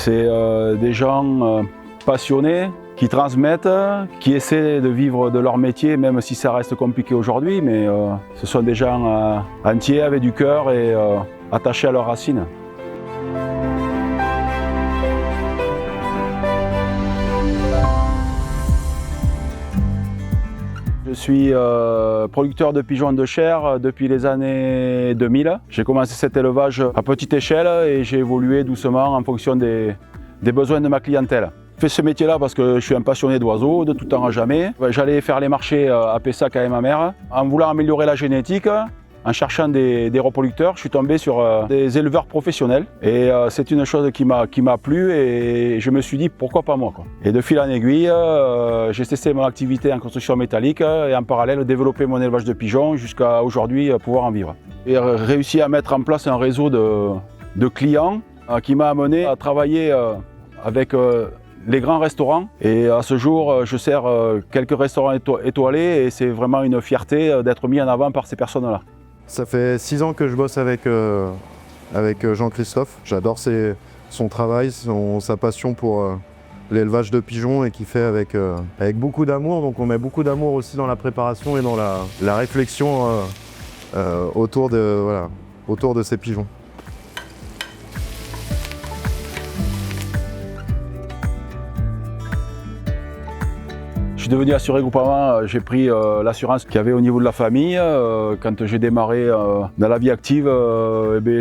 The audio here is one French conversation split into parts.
C'est des gens passionnés, qui transmettent, qui essaient de vivre de leur métier, même si ça reste compliqué aujourd'hui, mais ce sont des gens entiers, avec du cœur et attachés à leurs racines. Je suis producteur de pigeons de chair depuis les années 2000. J'ai commencé cet élevage à petite échelle et j'ai évolué doucement en fonction des besoins de ma clientèle. Je fais ce métier-là parce que je suis un passionné d'oiseaux, de tout temps à jamais. J'allais faire les marchés à Pessac avec ma mère. En voulant améliorer la génétique, en cherchant des reproducteurs, je suis tombé sur des éleveurs professionnels. Et c'est une chose qui m'a plu et je me suis dit pourquoi pas moi, quoi. Et de fil en aiguille, j'ai cessé mon activité en construction métallique et en parallèle développé mon élevage de pigeons jusqu'à aujourd'hui pouvoir en vivre. J'ai réussi à mettre en place un réseau de clients qui m'a amené à travailler avec les grands restaurants et à ce jour je sers quelques restaurants étoilés et c'est vraiment une fierté d'être mis en avant par ces personnes-là. Ça fait 6 ans que je bosse avec Jean-Christophe. J'adore son travail, sa passion pour l'élevage de pigeons et qu'il fait avec beaucoup d'amour. Donc on met beaucoup d'amour aussi dans la préparation et dans la réflexion autour de ces pigeons. Je suis devenu assuré Groupama, j'ai pris l'assurance qu'il y avait au niveau de la famille. Quand j'ai démarré dans la vie active,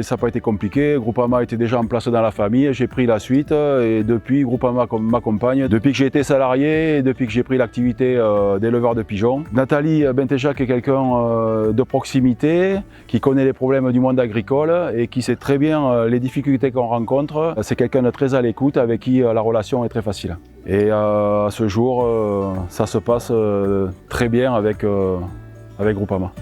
ça n'a pas été compliqué. Groupama était déjà en place dans la famille, j'ai pris la suite et depuis Groupama m'accompagne. Depuis que j'ai été salarié et depuis que j'ai pris l'activité d'éleveur de pigeons. Nathalie Bentejac est quelqu'un de proximité, qui connaît les problèmes du monde agricole et qui sait très bien les difficultés qu'on rencontre. C'est quelqu'un de très à l'écoute avec qui la relation est très facile. Et à ce jour, ça se passe très bien avec Groupama.